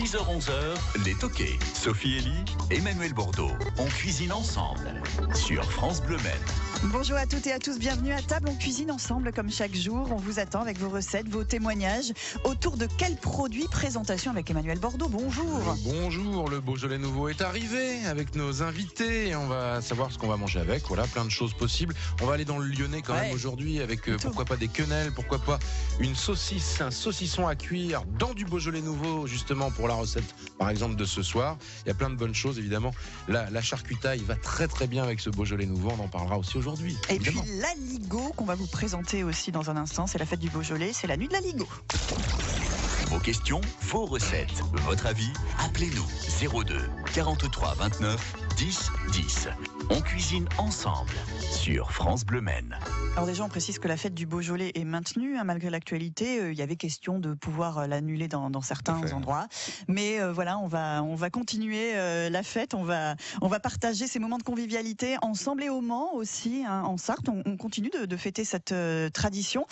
10h-11h, les toqués. Sophie Elie, Emmanuel Bordeaux. On cuisine ensemble sur France Bleu Maine. Bonjour à toutes et à tous, bienvenue à table. On cuisine ensemble comme chaque jour. On vous attend avec vos recettes, vos témoignages. Autour de quels produits? Présentation avec Emmanuel Bordeaux. Bonjour. Bonjour, le Beaujolais nouveau est arrivé avec nos invités. On va savoir ce qu'on va manger avec. Voilà, plein de choses possibles. On va aller dans le Lyonnais quand même aujourd'hui avec pourquoi pas des quenelles, pourquoi pas une saucisse, un saucisson à cuire dans du Beaujolais nouveau justement pour la recette par exemple de ce soir. Il y a plein de bonnes choses évidemment. La charcutaille va très très bien avec ce Beaujolais nouveau. On en parlera aussi aujourd'hui. Et évidemment. Puis l'aligot qu'on va vous présenter aussi dans un instant. C'est la fête du Beaujolais, c'est la nuit de l'aligot. Vos questions, vos recettes, votre avis, appelez-nous 02 43 29 10 10. On cuisine ensemble sur France Bleu Maine. Alors déjà, on précise que la fête du Beaujolais est maintenue, malgré l'actualité. Il y avait question de pouvoir l'annuler dans certains endroits. Mais voilà, on va continuer la fête. On va partager ces moments de convivialité ensemble et au Mans aussi, en Sarthe. On continue de fêter cette tradition.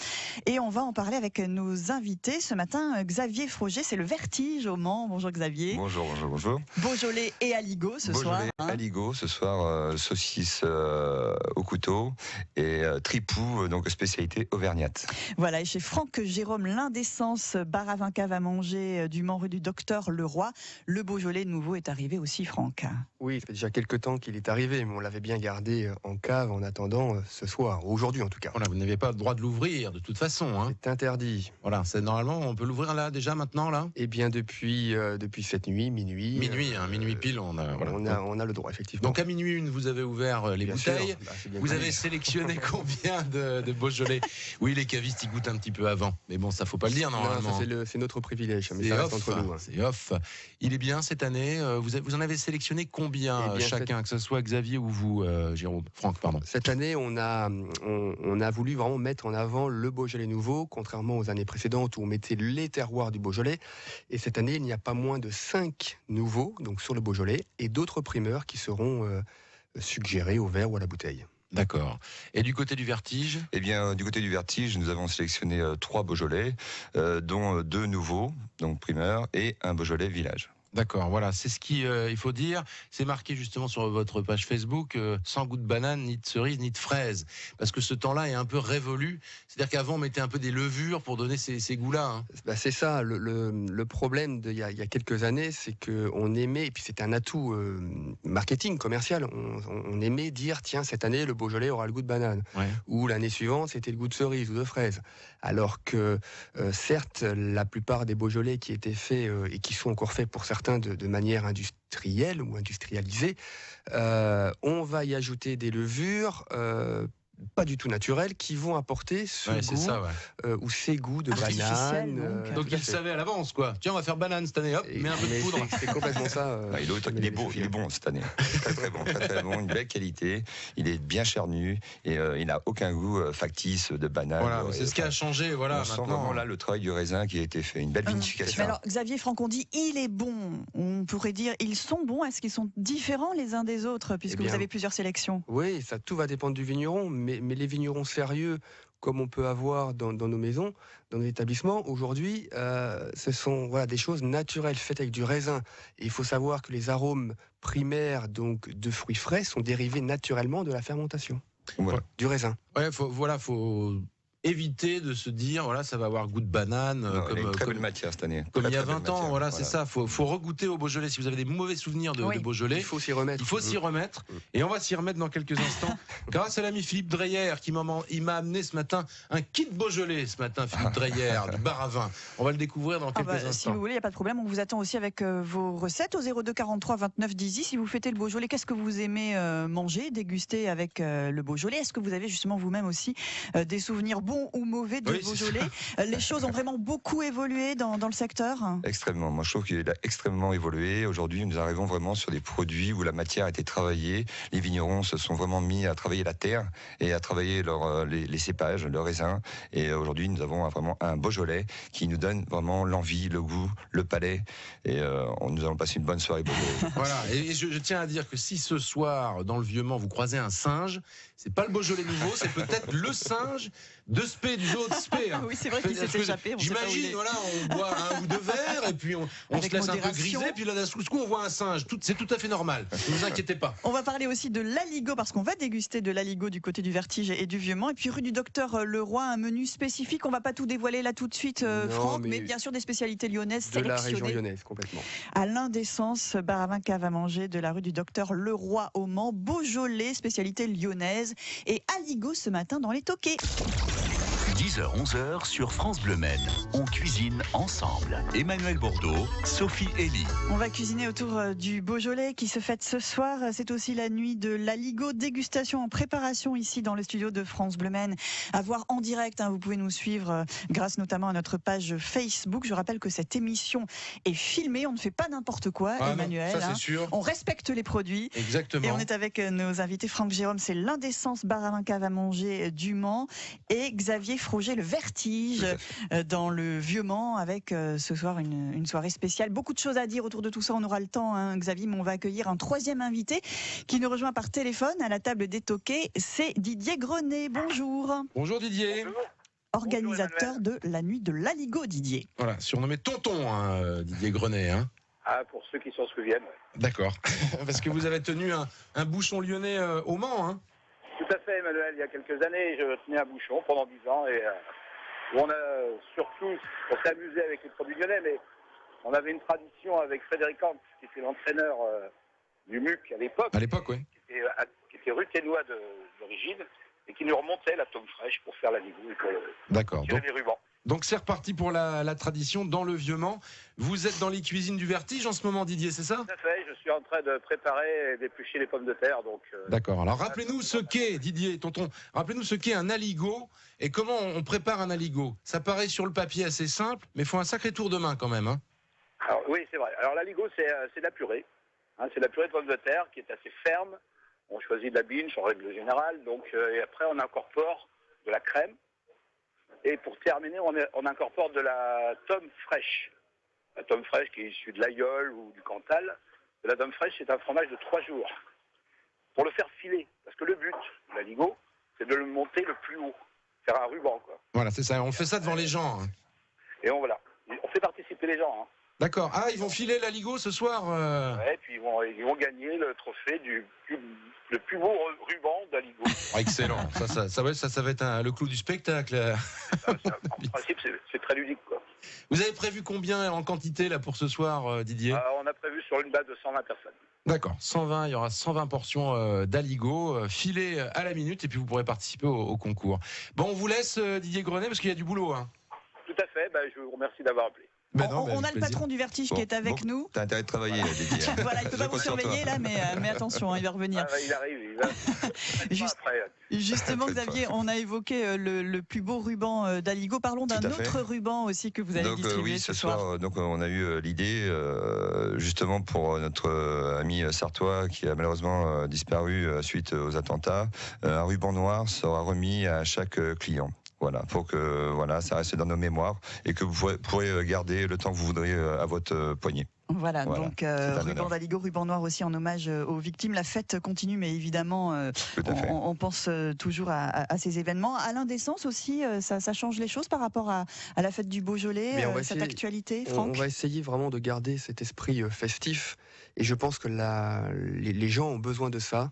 Et on va en parler avec nos invités. Ce matin, Xavier Froger, c'est le Vertige au Mans. Bonjour Xavier. Bonjour. Beaujolais et aligot ce soir. Beaujolais, aligot ce soir, saucisse au couteau et tripou, donc spécialité auvergnate. Voilà, et chez Franck Jérôme, l'indécence bar à vin cave à manger du Mans rue du Docteur Leroy, le Beaujolais nouveau est arrivé aussi, Franck. Oui, ça fait déjà quelques temps qu'il est arrivé, mais on l'avait bien gardé en cave en attendant ce soir, aujourd'hui en tout cas. Voilà, vous n'avez pas le droit de l'ouvrir de toute façon. Hein. C'est interdit. Voilà, c'est normalement on peut l'ouvrir là déjà maintenant là. Eh bien depuis cette nuit, minuit. Minuit pile, on a le droit effectivement. Donc à minuit une, vous avez ouvert les bien bouteilles. Vous avez connu. sélectionné combien de Beaujolais? Oui, les cavistes ils goûtent un petit peu avant, mais bon, ça faut pas le dire normalement. Non, c'est notre privilège, mais ça reste entre nous. C'est off. Il est bien cette année. Vous en avez sélectionné combien chacun, que ce soit Xavier ou vous, Jérôme, Franck, pardon. Cette année, on a voulu vraiment mettre en avant le Beaujolais nouveau, contrairement aux années précédentes où on mettait les terroirs du Beaujolais. Et cette année, il n'y a pas moins de 5 nouveaux, donc sur le Beaujolais, et d'autres primeurs qui seront suggérés au verre ou à la bouteille. D'accord. Et du côté du Vertige? Eh bien, du côté du Vertige, nous avons sélectionné 3 Beaujolais, dont 2 nouveaux, donc primeurs, et un Beaujolais village. D'accord, voilà, c'est ce qu'il faut dire. C'est marqué justement sur votre page Facebook, sans goût de banane, ni de cerise, ni de fraise. Parce que ce temps-là est un peu révolu. C'est-à-dire qu'avant, on mettait un peu des levures pour donner ces goûts-là. Hein. C'est ça, le problème il y a quelques années, c'est qu'on aimait, et puis c'était un atout marketing, commercial, on aimait dire, tiens, cette année, le Beaujolais aura le goût de banane. Ouais. Ou l'année suivante, c'était le goût de cerise ou de fraise. Alors que, certes, la plupart des Beaujolais qui étaient faits, et qui sont encore faits pour certains, de manière industrielle ou industrialisée, on va y ajouter des levures pas du tout naturelles qui vont apporter ce goût ou ces goûts de banane. Donc ils savaient à l'avance quoi. Tiens, on va faire banane cette année, hop, mets un peu de poudre. C'est complètement ça. Il est bon cette année. Très bon, une belle qualité. Il est bien charnu et il n'a aucun goût factice de banane. Voilà, c'est ce qui a changé. Voilà, on sent vraiment là le travail du raisin qui a été fait, une belle vinification. Alors Xavier, Franck, on dit il est bon. On pourrait dire ils sont bons. Est-ce qu'ils sont différents les uns des autres puisque vous avez plusieurs sélections? Oui, tout va dépendre du vigneron, mais les vignerons sérieux, comme on peut avoir dans nos maisons, dans nos établissements, aujourd'hui, ce sont des choses naturelles faites avec du raisin. Et il faut savoir que les arômes primaires donc de fruits frais sont dérivés naturellement de la fermentation du raisin. Ouais, faut éviter de se dire ça va avoir goût de banane très belle matière cette année. Comme il y a 20 ans, c'est ça, faut regoûter au Beaujolais. Si vous avez des mauvais souvenirs de Beaujolais, il faut s'y remettre. Et on va s'y remettre dans quelques instants grâce à l'ami Philippe Dreyer il m'a amené ce matin un kit Beaujolais Philippe Dreyer du bar à vin. On va le découvrir dans quelques instants. Si vous voulez, il n'y a pas de problème, on vous attend aussi avec vos recettes au 02 43 29 10 10. Si vous fêtez le Beaujolais, qu'est-ce que vous aimez manger, déguster avec le Beaujolais? Est-ce que vous avez justement vous-même aussi des souvenirs bons ou mauvais de Beaujolais? Les choses ont vraiment beaucoup évolué dans le secteur. Extrêmement. Moi, je trouve qu'il a extrêmement évolué. Aujourd'hui, nous arrivons vraiment sur des produits où la matière a été travaillée. Les vignerons se sont vraiment mis à travailler la terre et à travailler les cépages, le raisin. Et aujourd'hui, nous avons vraiment un Beaujolais qui nous donne vraiment l'envie, le goût, le palais. Et nous allons passer une bonne soirée Beaujolais. Voilà. Et je tiens à dire que si ce soir, dans le Vieux-Mans, vous croisez un singe, c'est pas le Beaujolais nouveau, c'est peut-être le singe de spé, du zoo de spé. Oui, c'est vrai qu'il s'est échappé. J'imagine, voilà, on boit un ou deux verres et puis on se laisse un peu griser, puis là d'un coup on voit un singe. C'est tout à fait normal. Ne vous inquiétez pas. On va parler aussi de l'aligot parce qu'on va déguster de l'aligot du côté du Vertige et du Vieux-Mans. Et puis rue du Docteur Leroy, un menu spécifique. On va pas tout dévoiler là tout de suite, Franck, mais bien sûr des spécialités lyonnaises sélectionnées. De la région lyonnaise, complètement. À l'Indécence, bar à vin cave à manger de la rue du Docteur Leroy au Mans, Beaujolais, spécialité lyonnaise, et aligot ce matin dans les Toquets. 10h-11h sur France Bleu Maine. On cuisine ensemble. Emmanuel Bordeaux, Sophie Elie. On va cuisiner autour du Beaujolais qui se fête ce soir. C'est aussi la nuit de l'aligot. Dégustation en préparation ici dans le studio de France Bleu Maine. À voir en direct. Vous pouvez nous suivre grâce notamment à notre page Facebook. Je rappelle que cette émission est filmée. On ne fait pas n'importe quoi, Emmanuel. Non, ça, c'est sûr. On respecte les produits. Exactement. Et on est avec nos invités. Franck Jérôme, c'est l'Indécence bar à vin cave à manger du Mans, et Xavier Froger, le Vertige, dans le Vieux-Mans, avec ce soir une soirée spéciale. Beaucoup de choses à dire autour de tout ça, on aura le temps, Xavier, mais on va accueillir un troisième invité qui nous rejoint par téléphone à la table des Toquets. C'est Didier Grenet. Bonjour. Bonjour Didier. Bonjour. Organisateur de la nuit de l'aligot, Didier. Voilà, surnommé Tonton, Didier Grenet. Ah, pour ceux qui s'en souviennent. D'accord. Parce que vous avez tenu un bouchon lyonnais au Mans, Tout à fait, Emmanuel. Il y a quelques années, je tenais un bouchon pendant 10 ans et on s'est amusé avec les produits lyonnais, mais on avait une tradition avec Frédéric Hans, qui était l'entraîneur du MUC à l'époque. À l'époque, oui. Qui était ruténois d'origine et qui nous remontait la tome fraîche pour faire l'aligot et pour tirer les rubans. Donc c'est reparti pour la tradition dans le Vieux-Mans. Vous êtes dans les cuisines du Vertige en ce moment, Didier, c'est ça? Tout à fait, je suis en train de préparer et d'éplucher les pommes de terre. D'accord, alors rappelez-nous ce qu'est, Didier, tonton, rappelez-nous ce qu'est un aligot et comment on prépare un aligot. Ça paraît sur le papier assez simple, mais il faut un sacré tour de main quand même. Alors, oui, c'est vrai. Alors l'aligot, c'est de la purée. C'est de la purée de pommes de terre qui est assez ferme. On choisit de la binge en règle générale. Et après, on incorpore de la crème. Et pour terminer, on incorpore de la tome fraîche. La tome fraîche qui est issue de l'aïeul ou du Cantal. La tome fraîche, c'est un fromage de 3 jours. Pour le faire filer, parce que le but de l'aligot, c'est de le monter le plus haut. Faire un ruban, quoi. Voilà, c'est ça. On fait ça devant les gens. Et on fait participer les gens. D'accord. Ah, ils vont filer l'aligot ce soir. Ouais, puis ils vont gagner le trophée le plus beau ruban d'aligot. Excellent. Ça va être le clou du spectacle. En principe, c'est très ludique, quoi. Vous avez prévu combien en quantité là pour ce soir, Didier? On a prévu sur une base de 120 personnes. D'accord, 120, il y aura 120 portions d'aligot filées à la minute et puis vous pourrez participer au concours. Bon, on vous laisse, Didier Grenet, parce qu'il y a du boulot. Tout à fait, je vous remercie d'avoir appelé. On a le patron du Vertige qui est avec nous. T'as intérêt de travailler, Didier. Voilà, il ne peut pas vous surveiller là, mais attention, il va revenir. Il arrive, il va. Justement, Xavier, on a évoqué le plus beau ruban d'aligot. Parlons d'un autre ruban aussi que vous allez distribuer ce soir. Donc, on a eu l'idée, justement, pour notre ami sartois qui a malheureusement disparu suite aux attentats. Un ruban noir sera remis à chaque client. Voilà, pour que ça reste dans nos mémoires et que vous pourrez garder le temps que vous voudrez à votre poignet. Voilà, donc ruban d'aligot, ruban noir aussi en hommage aux victimes. La fête continue, mais évidemment, on pense toujours à ces événements. À l'Indécence aussi, ça change les choses par rapport à la fête du Beaujolais, cette actualité, Franck? On va essayer vraiment de garder cet esprit festif. Et je pense que les gens ont besoin de ça,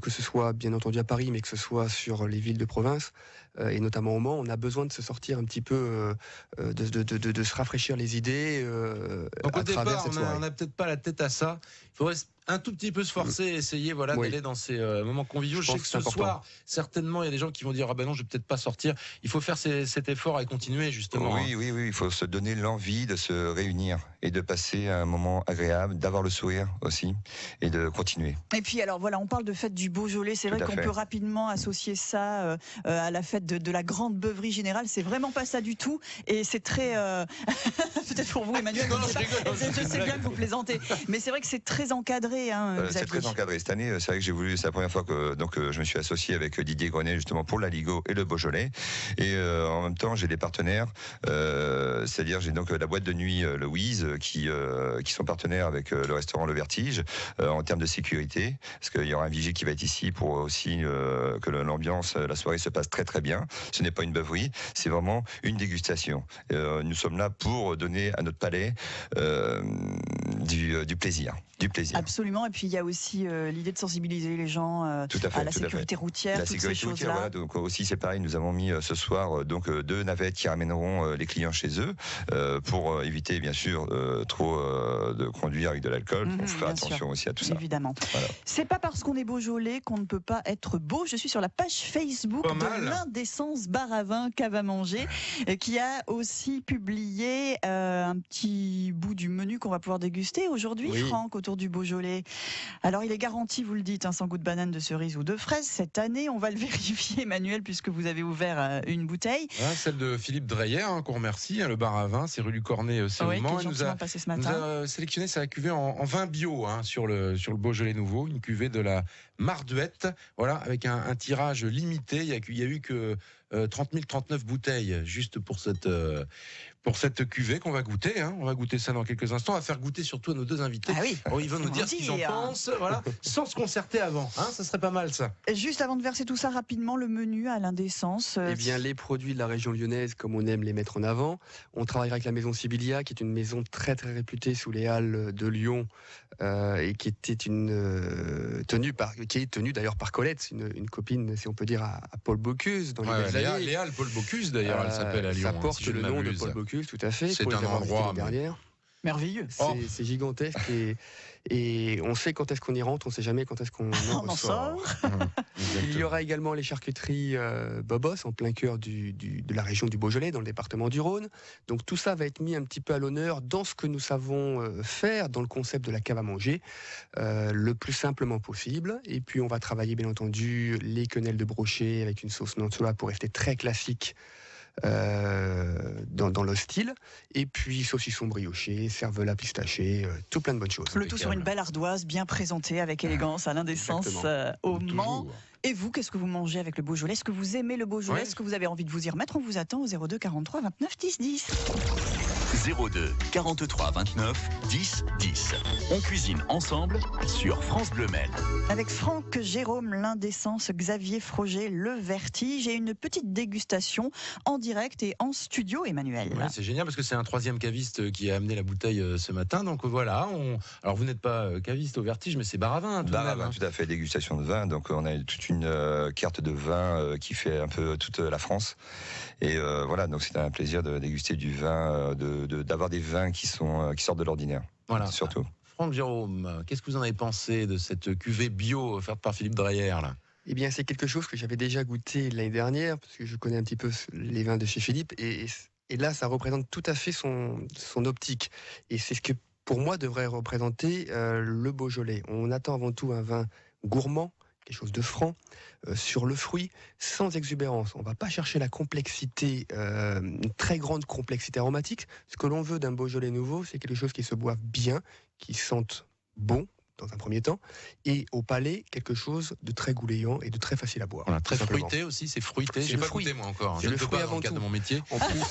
que ce soit bien entendu à Paris, mais que ce soit sur les villes de province, et notamment au Mans. On a besoin de se sortir un petit peu, de se rafraîchir les idées Donc, à travers cette soirée. On n'a peut-être pas la tête à ça. Il faudrait un tout petit peu se forcer et essayer d'aller dans ces moments conviviaux. Je sais que ce soir, certainement, il y a des gens qui vont dire non, je vais peut-être pas sortir. Il faut faire cet effort et continuer, justement. Oui, il faut se donner l'envie de se réunir et de passer un moment agréable, d'avoir le sourire aussi et de continuer. Et puis alors voilà, on parle de fête du Beaujolais. C'est vrai qu'on peut rapidement associer ça à la fête de la grande beuverie générale. C'est vraiment pas ça du tout. Et c'est très peut-être pour vous, Emmanuel. Non, je rigole. Je sais bien que vous plaisantez, mais c'est vrai que c'est très encadré. encadré. C'est très encadré. Cette année, c'est vrai que j'ai voulu, c'est la première fois que je me suis associé avec Didier Grenet justement pour la Ligo et le Beaujolais. Et en même temps, j'ai des partenaires, c'est-à-dire j'ai donc la boîte de nuit Louise qui sont partenaires avec le restaurant Le Vertige en termes de sécurité, parce qu'il y aura un vigile qui va être ici pour aussi que l'ambiance, la soirée se passe très très bien. Ce n'est pas une beuverie, c'est vraiment une dégustation. Nous sommes là pour donner à notre palais du plaisir. Absolument. Et puis il y a aussi l'idée de sensibiliser les gens à la sécurité routière, toutes ces choses-là. Voilà, donc aussi c'est pareil, nous avons mis ce soir donc 2 navettes qui ramèneront les clients chez eux pour éviter bien sûr trop de conduire avec de l'alcool. Il faut faire attention aussi à tout ça. Évidemment. Voilà. C'est pas parce qu'on est Beaujolais qu'on ne peut pas être beau. Je suis sur la page Facebook de l'Indécence Bar à Vin Cave à Manger qui a aussi publié un petit bout du menu qu'on va pouvoir déguster aujourd'hui, Franck, autour du Beaujolais. Alors il est garanti, vous le dites, sans goût de banane, de cerise ou de fraise. Cette année, on va le vérifier, Emmanuel, puisque vous avez ouvert une bouteille. Celle de Philippe Dreyer, qu'on remercie, le bar à vin, c'est rue du Cornet, c'est qui est gentiment passé ce matin. Nous a sélectionné sa cuvée en vin bio sur le Beaujolais nouveau, une cuvée de la Marduette, voilà, avec un tirage limité. Il y a eu que 30 039 bouteilles juste pour cette cuvée qu'on va goûter. On va goûter ça dans quelques instants. On va faire goûter surtout à nos 2 invités. Ils vont nous dire ce qu'ils en pensent, voilà, sans se concerter avant. Ça serait pas mal ça. Juste avant de verser tout ça rapidement, le menu à l'Indécence. Eh bien, les produits de la région lyonnaise, comme on aime les mettre en avant. On travaillera avec la maison Sibylia, qui est une maison très très réputée sous les halles de Lyon et qui était qui est tenue d'ailleurs par Colette, une copine, si on peut dire, à Paul Bocuse dans les belles années. Léa Paul Bocuse d'ailleurs, elle s'appelle à Lyon. Ça porte le nom de Paul Bocuse, tout à fait. C'est un endroit merveilleux. C'est gigantesque et on sait quand est-ce qu'on y rentre, on sait jamais quand est-ce qu'on en sort. Il y aura également les charcuteries Bobos en plein cœur de la région du Beaujolais, dans le département du Rhône. Donc tout ça va être mis un petit peu à l'honneur dans ce que nous savons faire dans le concept de la cave à manger, le plus simplement possible. Et puis on va travailler bien entendu les quenelles de brochet avec une sauce Nantua pour rester très classique. Dans le style, et puis saucisson brioché, cervelas pistaché, tout plein de bonnes choses. Le tout sur une belle ardoise bien présentée avec élégance à l'Indécence au Mans. Et vous, qu'est-ce que vous mangez avec le Beaujolais? Est-ce que vous aimez le Beaujolais? Est-ce que vous avez envie de vous y remettre? On vous attend au 02 43 29 10 10. 02 43 29 10 10. On cuisine ensemble sur France Bleu Maine. Avec Franck, Jérôme, l'Indécence, Xavier Froger, le Vertige et une petite dégustation en direct et en studio, Emmanuel. Ouais, c'est génial parce que c'est un 3e caviste qui a amené la bouteille ce matin. Donc voilà, alors vous n'êtes pas caviste au Vertige, mais c'est bar à vin. Bar à vin, tout à fait, dégustation de vin. Donc on a toute une carte de vin qui fait un peu toute la France. Et voilà, donc c'est un plaisir de déguster du vin, d'avoir des vins qui sortent de l'ordinaire. Voilà, surtout. Franck, Jérôme, qu'est-ce que vous en avez pensé de cette cuvée bio offerte par Philippe Dreyer là? Eh bien, c'est quelque chose que j'avais déjà goûté l'année dernière, parce que je connais un petit peu les vins de chez Philippe, et là, ça représente tout à fait son optique. Et c'est ce que, pour moi, devrait représenter le Beaujolais. On attend avant tout un vin gourmand, quelque chose de franc, sur le fruit, sans exubérance. On ne va pas chercher la complexité, une très grande complexité aromatique. Ce que l'on veut d'un Beaujolais nouveau, c'est quelque chose qui se boive bien, qui sente bon, dans un premier temps, et au palais, quelque chose de très gouléant et de très facile à boire. Voilà, très fruité aussi, c'est fruité. J'ai pas goûté moi encore. C'est le fruit avant tout. De mon métier. En plus,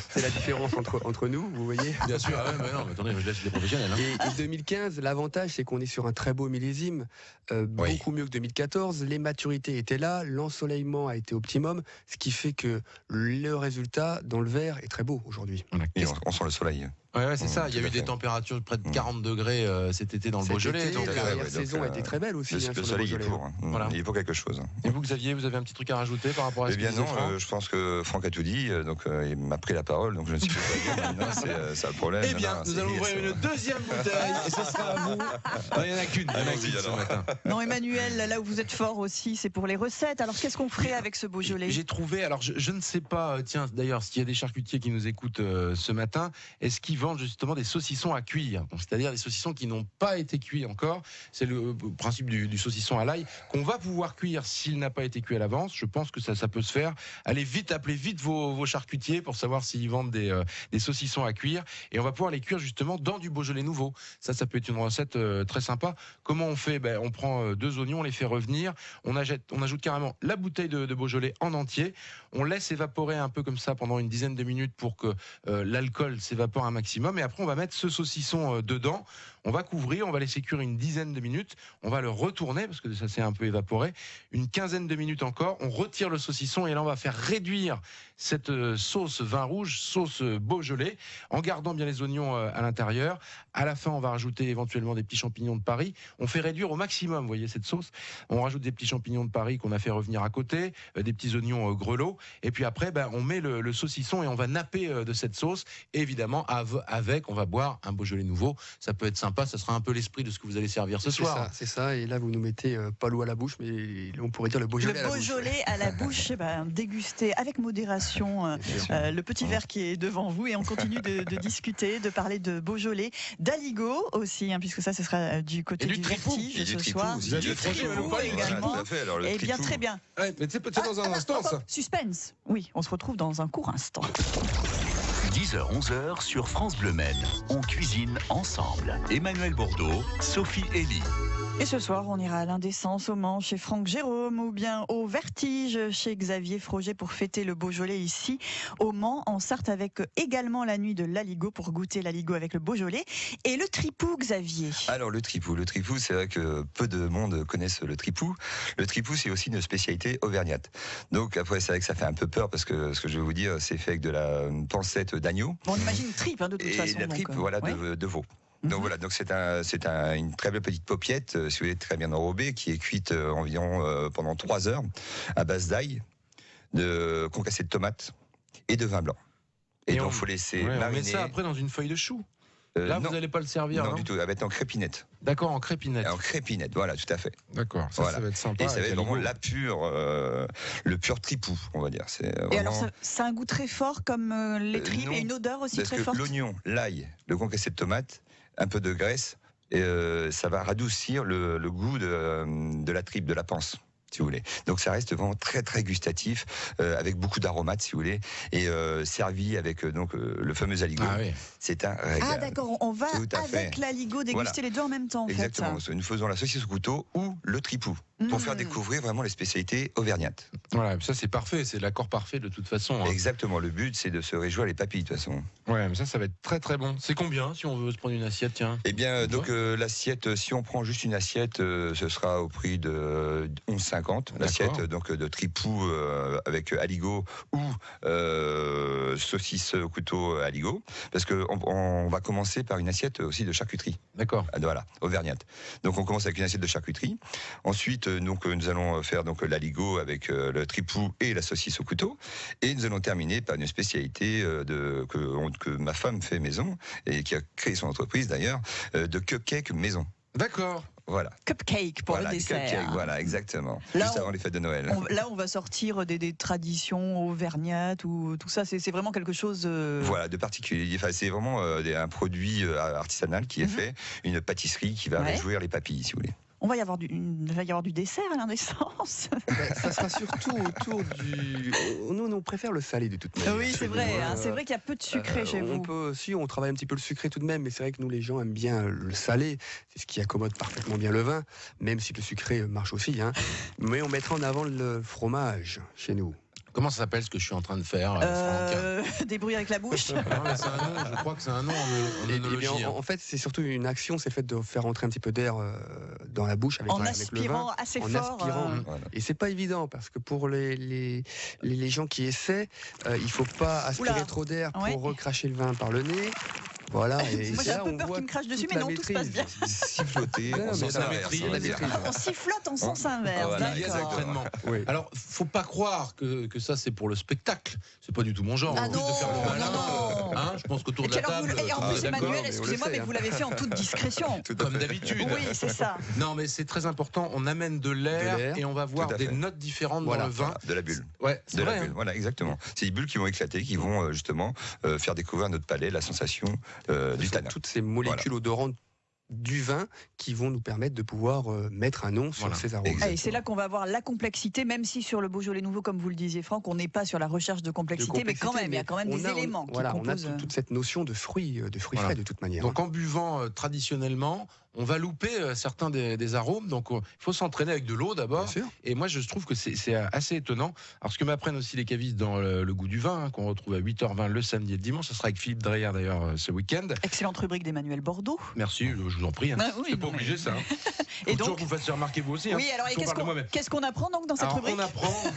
c'est la différence entre nous, vous voyez. Bien sûr, mais non, mais attendez, je laisse les professionnels. Et 2015, l'avantage, c'est qu'on est sur un très beau millésime, beaucoup mieux que 2014. Les maturités étaient là, l'ensoleillement a été optimum, ce qui fait que le résultat dans le verre est très beau aujourd'hui. Et on sent le soleil. Ouais, c'est ça. Il y a eu des températures de près de 40 degrés cet été dans le Beaujolais. La saison a été très belle aussi. Le soleil, il est pour. Voilà. Il est pour quelque chose. Et vous, Xavier, vous avez un petit truc à rajouter par rapport à ce que non, je pense que Franck a tout dit. Donc, il m'a pris la parole. Donc, je ne suis pas dire. C'est ça le problème. Eh bien, nous allons ouvrir une deuxième bouteille. Et ce sera à vous. Il n'y en a qu'une. Ce matin. Non, Emmanuel, là où vous êtes fort aussi, c'est pour les recettes. Alors, qu'est-ce qu'on ferait avec ce Beaujolais? J'ai trouvé. Alors, je ne sais pas. Tiens, d'ailleurs, s'il y a des charcutiers qui nous écoutent ce matin, est-ce qu'ils vendent justement des saucissons à cuire, c'est-à-dire des saucissons qui n'ont pas été cuits encore. C'est le principe du saucisson à l'ail qu'on va pouvoir cuire s'il n'a pas été cuit à l'avance. Je pense que ça peut se faire. Allez vite, appelez vite vos charcutiers pour savoir s'ils vendent des saucissons à cuire, et on va pouvoir les cuire justement dans du Beaujolais nouveau. Ça peut être une recette très sympa. Comment on fait? On prend 2 oignons, on les fait revenir, on ajoute carrément la bouteille de Beaujolais en entier, on laisse évaporer un peu comme ça pendant une dizaine de minutes pour que l'alcool s'évapore un maximum, et après on va mettre ce saucisson dedans, on va couvrir, on va laisser cuire une dizaine de minutes, on va le retourner parce que ça s'est un peu évaporé, une quinzaine de minutes encore, on retire le saucisson et là on va faire réduire cette sauce vin rouge, sauce Beaujolais, en gardant bien les oignons à l'intérieur. À la fin, on va rajouter éventuellement des petits champignons de Paris. On fait réduire au maximum, vous voyez, cette sauce. On rajoute des petits champignons de Paris qu'on a fait revenir à côté, des petits oignons grelots. Et puis après, on met le saucisson et on va napper de cette sauce. Et évidemment, avec, on va boire un Beaujolais nouveau. Ça peut être sympa, ça sera un peu l'esprit de ce que vous allez servir ce soir. C'est ça. Et là, vous nous mettez pas l'eau à la bouche, mais on pourrait dire le Beaujolais à la bouche. Le Beaujolais à la bouche, dégustez avec modération le petit verre qui est devant vous, et on continue de discuter, de parler de Beaujolais, d'Aligot aussi, puisque ça, ce sera du côté du vertige ce soir. Du tripou également. Et bien, très bien. Ouais, mais c'est peut-être dans un instant, ça. Suspense. Oui, on se retrouve dans un court instant. 10h-11h sur France Bleu Maine. On cuisine ensemble. Emmanuel Bordeaux, Sophie Elie. Et ce soir, on ira à l'Indécence, au Mans, chez Franck Jérôme, ou bien au Vertige, chez Xavier Froger, pour fêter le Beaujolais ici, au Mans, en Sarthe, avec également la nuit de l'Aligot, pour goûter l'Aligot avec le Beaujolais. Et le tripou, Xavier. Alors, le tripou, c'est vrai que peu de monde connaissent le tripou. Le tripou, c'est aussi une spécialité auvergnate. Donc, après, c'est vrai que ça fait un peu peur, parce que ce que je vais vous dire, c'est fait avec de la pancette d'agneau. On imagine tripe, de toute façon. Et la tripe, de veau. Donc voilà, donc c'est une très belle petite paupiette, si vous voulez, très bien enrobée, qui est cuite environ pendant 3 heures à base d'ail, de concassé de tomates et de vin blanc. Et donc il faut laisser mariner. On met ça après dans une feuille de chou. Là, vous n'allez pas le servir. Non, du tout, elle va être en crépinette. D'accord, en crépinette. En crépinette, voilà, tout à fait. D'accord, ça va être sympa. Et ça va être vraiment le pur tripou, on va dire. Et alors, ça a un goût très fort comme les tripes, et une odeur aussi très forte. L'oignon, l'ail, le concassé de tomate, un peu de graisse, et ça va radoucir le goût de la tripe, de la panse, si vous voulez. Donc ça reste vraiment très très gustatif, avec beaucoup d'aromates, si vous voulez, et servi avec le fameux aligot. Ah oui. C'est un régal. Ah d'accord, on va avec l'aligot déguster les deux en même temps. Exactement, nous faisons la saucisse au couteau ou le tripou, pour faire découvrir vraiment les spécialités auvergnates. Voilà, ça c'est parfait, c'est l'accord parfait de toute façon. Exactement, le but c'est de se réjouir les papilles de toute façon. Ouais, mais ça va être très très bon. C'est combien si on veut se prendre une assiette, tiens? Eh bien, donc l'assiette, si on prend juste une assiette, ce sera au prix de 11,50. L'assiette donc de tripou avec aligot ou saucisse au couteau aligot, parce que on va commencer par une assiette aussi de charcuterie. D'accord. Voilà, auvergnate. Donc on commence avec une assiette de charcuterie. Ensuite, nous allons faire l'aligot avec le tripou et la saucisse au couteau, et nous allons terminer par une spécialité que ma femme fait maison et qui a créé son entreprise d'ailleurs, de cupcake maison. D'accord. Voilà. Cupcake pour le dessert. Cupcake, voilà, exactement. Là, juste avant les fêtes de Noël. On va sortir des traditions auvergnates ou tout ça. C'est vraiment quelque chose. Voilà, de particulier. Enfin, c'est vraiment un produit artisanal qui est fait, une pâtisserie qui va réjouir les papilles, si vous voulez. Il va y avoir du dessert à l'Indécence. Ça sera surtout autour du. Nous, on préfère le salé de toute manière. Oui, c'est vrai. C'est vrai qu'il y a peu de sucré chez vous. On travaille un petit peu le sucré tout de même, mais c'est vrai que nous, les gens aiment bien le salé. C'est ce qui accommode parfaitement bien le vin, même si le sucré marche aussi. Mais on mettra en avant le fromage chez nous. Comment ça s'appelle ce que je suis en train de faire, Franck? Des bruits avec la bouche. Non, mais c'est un nom, je crois que c'est un nom en œnologie. En fait, c'est surtout une action, c'est le fait de faire entrer un petit peu d'air dans la bouche avec le vin. En aspirant assez fort. Voilà. Et c'est pas évident, parce que pour les gens qui essaient, il faut pas aspirer trop d'air pour recracher le vin par le nez. Voilà, et moi j'ai un peu peur qu'il me crache dessus, mais non, tout se passe bien. Siffloter, en sens inverse. On sifflote en sens inverse. Voilà, exactement. Oui. Alors, faut pas croire que ça c'est pour le spectacle. C'est pas du tout mon genre. Ah non, de faire le malin. Hein, je pense qu'autour de la table. Et en plus, Emmanuel, excusez-moi, mais vous l'avez fait en toute discrétion. Comme d'habitude. Oui, c'est ça. Non, mais c'est très important. On amène de l'air et on va voir des notes différentes dans le vin. Voilà, de la bulle. Ouais, c'est de vrai. la bulle. Voilà, exactement. C'est des bulles qui vont éclater, qui vont justement faire découvrir à notre palais la sensation du tanin. Toutes ces molécules odorantes du vin qui vont nous permettre de pouvoir mettre un nom sur ces arômes. Et c'est là qu'on va avoir la complexité, même si sur le Beaujolais nouveau, comme vous le disiez Franck, on n'est pas sur la recherche de complexité, mais quand même, il y a quand même des éléments qui composent. On a toute cette notion de fruits frais de toute manière. Donc en buvant traditionnellement, on va louper certains des arômes. Donc il faut s'entraîner avec de l'eau d'abord. Et moi je trouve que c'est assez étonnant. Alors ce que m'apprennent aussi les cavistes dans le goût du vin, qu'on retrouve à 8h20 le samedi et le dimanche, ce sera avec Philippe Dreyer d'ailleurs ce week-end. Excellente rubrique d'Emmanuel Bordeaux. Merci, je vous en prie. C'est pas obligé ça. Et donc, toujours que vous fassiez remarquer vous aussi. Oui, alors qu'est-ce qu'on apprend donc dans cette rubrique? On apprend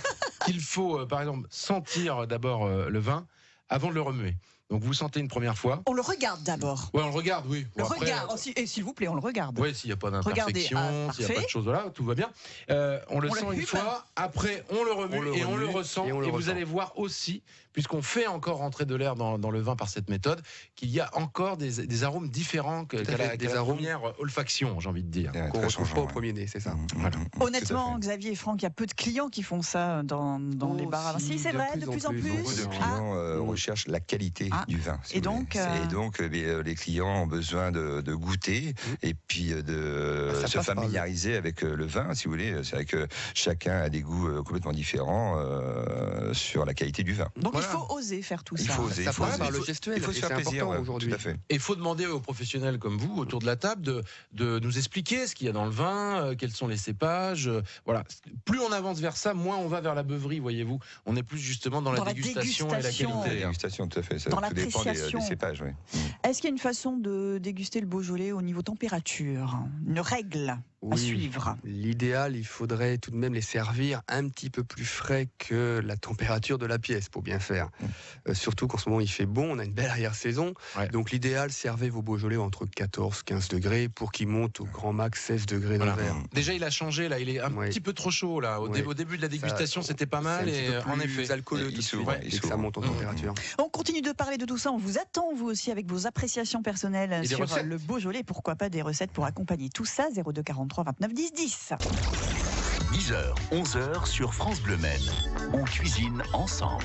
qu'il faut par exemple sentir d'abord le vin avant de le remuer. Donc vous sentez une première fois. On le regarde d'abord. Oui, on le regarde, oui. Le regard, et s'il vous plaît, on le regarde. Oui, s'il n'y a pas d'imperfection, s'il n'y a pas de choses, voilà, tout va bien. On le sent une fois, après on le remue et on le ressent. Et vous allez voir aussi, puisqu'on fait encore rentrer de l'air dans le vin par cette méthode, qu'il y a encore des arômes différents qu'à la première olfaction, j'ai envie de dire. Qu'on ne retrouve pas au premier nez, c'est ça. Voilà. Honnêtement, Xavier et Franck, il y a peu de clients qui font ça dans les bars. Si, c'est vrai, de plus en plus. Beaucoup de clients recherchent la qualité du vin. Et donc, les clients ont besoin de goûter et puis de se familiariser avec le vin, si vous voulez. C'est vrai que chacun a des goûts complètement différents sur la qualité du vin. Donc il faut oser faire tout ça. Il faut oser. Ça passe par le gestuel. Il faut se faire plaisir aujourd'hui. Et il faut demander aux professionnels comme vous, autour de la table, de nous expliquer ce qu'il y a dans le vin, quels sont les cépages. Voilà. Plus on avance vers ça, moins on va vers la beuverie, voyez-vous. On est plus justement dans la dégustation et la qualité. La dégustation, tout à fait. Ça dans tout dépend des cépages. Oui. Est-ce qu'il y a une façon de déguster le Beaujolais au niveau température? Une règle à suivre? L'idéal, il faudrait tout de même les servir un petit peu plus frais que la température de la pièce pour bien faire. Surtout qu'en ce moment il fait bon, on a une belle arrière-saison. Donc l'idéal, servez vos Beaujolais entre 14 et 15 degrés pour qu'ils montent au grand max 16 degrés dans le verre. Déjà il a changé là, il est un petit peu trop chaud là. Au début de la dégustation c'était pas mal et en effet alcooleux tout de suite et que ça monte en température. On continue de parler de tout ça, on vous attend vous aussi avec vos appréciations personnelles sur le Beaujolais, pourquoi pas des recettes pour accompagner tout ça. 02 43 29 10 10. 10h, 11h sur France Bleu Maine. On cuisine ensemble.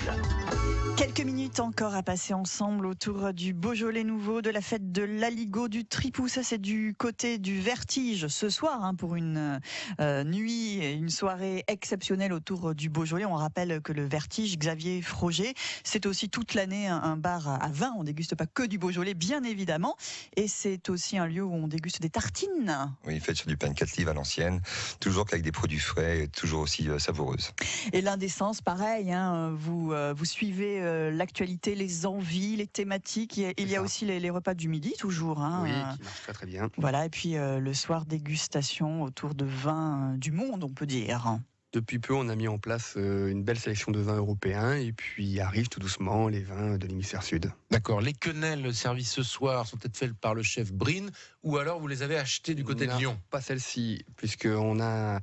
Quelques minutes encore à passer ensemble autour du Beaujolais nouveau, de la fête de l'Aligot, du Tripou. Ça, c'est du côté du Vertige ce soir pour une nuit et une soirée exceptionnelle autour du Beaujolais. On rappelle que le Vertige, Xavier Froger, c'est aussi toute l'année un bar à vin. On déguste pas que du Beaujolais, bien évidemment. Et c'est aussi un lieu où on déguste des tartines. Oui, fait sur du pain de 4 livres à l'ancienne, toujours qu'avec des produits frais, toujours aussi savoureuse. Et l'indécence, pareil, vous suivez l'actualité, les envies, les thématiques. Il y a aussi les repas du midi, toujours. Oui, qui marchent très très bien. Voilà, et puis le soir, dégustation autour de vins du monde, on peut dire. Depuis peu, on a mis en place une belle sélection de vins européens et puis arrivent tout doucement les vins de l'hémisphère sud. D'accord. Les quenelles servies ce soir sont peut-être faites par le chef Brin ou alors vous les avez achetées du côté de Lyon? Pas celle-ci, puisqu'on a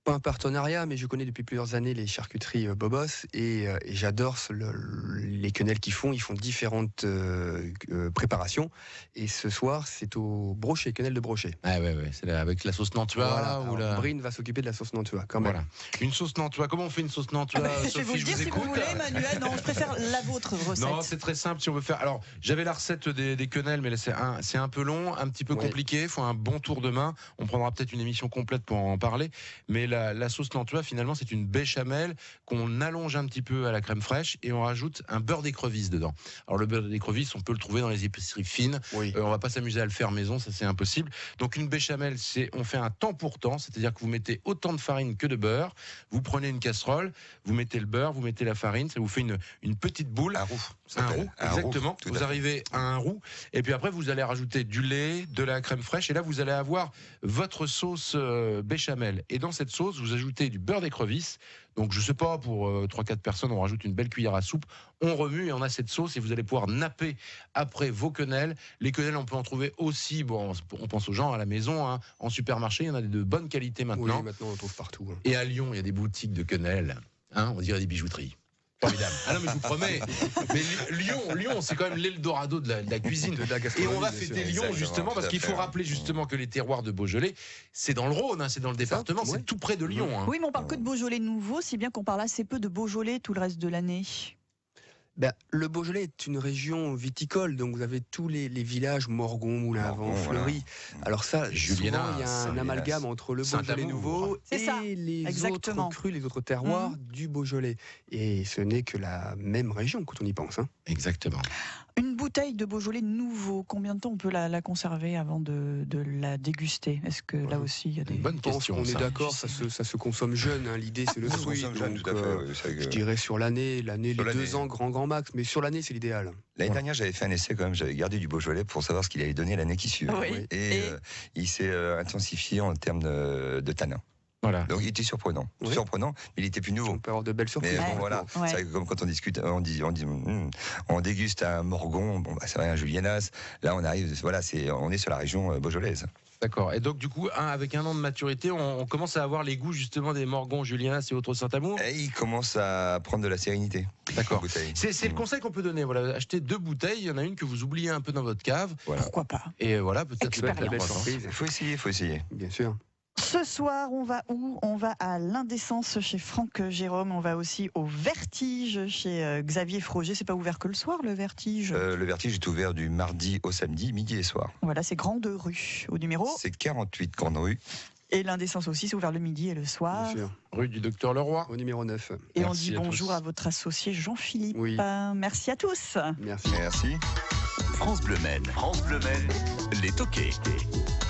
pas un partenariat, mais je connais depuis plusieurs années les charcuteries Bobos et j'adore les quenelles qu'ils font. Ils font différentes préparations et ce soir c'est au brochet, quenelle de brochet. Ah ouais, c'est avec la sauce Nantua. Voilà. Brin va s'occuper de la sauce Nantua quand même. Voilà. Une sauce Nantua. Comment on fait une sauce Nantua? Je vais vous le dire si vous voulez, Emmanuel. Non, je préfère la vôtre recette. Non, c'est très simple si on veut faire. Alors, j'avais la recette des quenelles, mais là c'est un peu long, un petit peu compliqué. Il faut un bon tour de main. On prendra peut-être une émission complète pour en parler. Mais la sauce Nantua, finalement, c'est une béchamel qu'on allonge un petit peu à la crème fraîche et on rajoute un beurre d'écrevisse dedans. Alors le beurre d'écrevisse, on peut le trouver dans les épiceries fines. On va pas s'amuser à le faire maison, ça c'est impossible. Donc une béchamel, on fait un temps pour temps, c'est-à-dire que vous mettez autant de farine que de beurre. Vous prenez une casserole, vous mettez le beurre, vous mettez la farine, ça vous fait une petite boule. Un roux. Un roux, exactement. Vous arrivez à un roux et puis après vous allez rajouter du lait, de la crème fraîche et là vous allez avoir votre sauce béchamel. Et dans cette sauce, vous ajoutez du beurre d'écrevisse. Donc je sais pas, pour 3-4 personnes, on rajoute une belle cuillère à soupe, on remue et on a cette sauce et vous allez pouvoir napper après vos quenelles. Les quenelles, on peut en trouver aussi, bon, on pense aux gens à la maison, en supermarché, il y en a de bonne qualité maintenant. Oui, maintenant on en trouve partout. Et à Lyon, il y a des boutiques de quenelles, on dirait des bijouteries. Formidable. Ah non, mais je vous promets. Mais Lyon, c'est quand même l'Eldorado de la cuisine. De la et on va fêter Lyon, justement, parce qu'il faut rappeler justement que les terroirs de Beaujolais, c'est dans le Rhône, hein, c'est dans le département, c'est tout près de Lyon. Hein. Oui, mais on parle que de Beaujolais nouveau, si bien qu'on parle assez peu de Beaujolais tout le reste de l'année. Le Beaujolais est une région viticole, donc vous avez tous les villages, Morgon, Moulin-à-Vent, Fleury. Voilà. Alors ça, souvent, il y a un amalgame entre le Beaujolais nouveau et les autres crus, les autres terroirs du Beaujolais. Et ce n'est que la même région quand on y pense. Hein. Exactement. Une bouteille de Beaujolais nouveau, combien de temps on peut la conserver avant de la déguster? Est-ce que là aussi il y a des... Bonne question. On est d'accord, ça se consomme jeune. Hein. L'idée, c'est le fruit. Je dirais sur l'année, les 2 ans, grand max. Mais sur l'année, c'est l'idéal. L'année dernière, j'avais fait un essai quand même. J'avais gardé du Beaujolais pour savoir ce qu'il allait donner l'année qui suit. Oui. Et il s'est intensifié en termes de tanin. Voilà. Donc il était surprenant, mais il était plus nouveau. On peut avoir de belles surprises. Mais bon, voilà, c'est comme quand on discute, on déguste un Morgon, c'est rien, un Juliénas. Là, on arrive, on est sur la région beaujolaise. D'accord. Et donc, du coup, avec 1 an de maturité, on commence à avoir les goûts justement des Morgon, Juliénas et autres Saint-Amour. Et il commence à prendre de la sérénité. D'accord. C'est le conseil qu'on peut donner. Voilà, achetez 2 bouteilles. Il y en a une que vous oubliez un peu dans votre cave. Voilà. Pourquoi pas? Et voilà, peut-être la belle surprise. Il faut essayer. Bien sûr. Ce soir, on va où? On va à l'Indécence chez Franck Jérôme. On va aussi au Vertige chez Xavier Froger. C'est pas ouvert que le soir, le Vertige? Le Vertige est ouvert du mardi au samedi, midi et soir. Voilà, c'est Grande Rue. Au numéro? C'est 48 Grande Rue. Et l'Indécence aussi, c'est ouvert le midi et le soir. Bien sûr. Rue du Docteur Leroy. Au numéro 9. Et merci, on dit bonjour à votre associé Jean-Philippe. Oui. Merci à tous. Merci. France Bleu Maine, les toqués.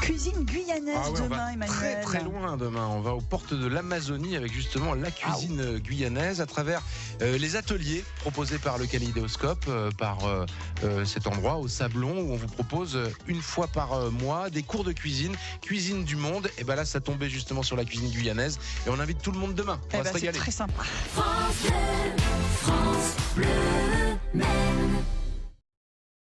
Cuisine guyanaise demain, Emmanuel. Très loin demain. On va aux portes de l'Amazonie avec justement la cuisine guyanaise à travers les ateliers proposés par le Kaléidoscope, par cet endroit au Sablon où on vous propose 1 fois par mois des cours de cuisine du monde. Et ben là, ça tombait justement sur la cuisine guyanaise et on invite tout le monde demain. On va se régaler. C'est très sympa.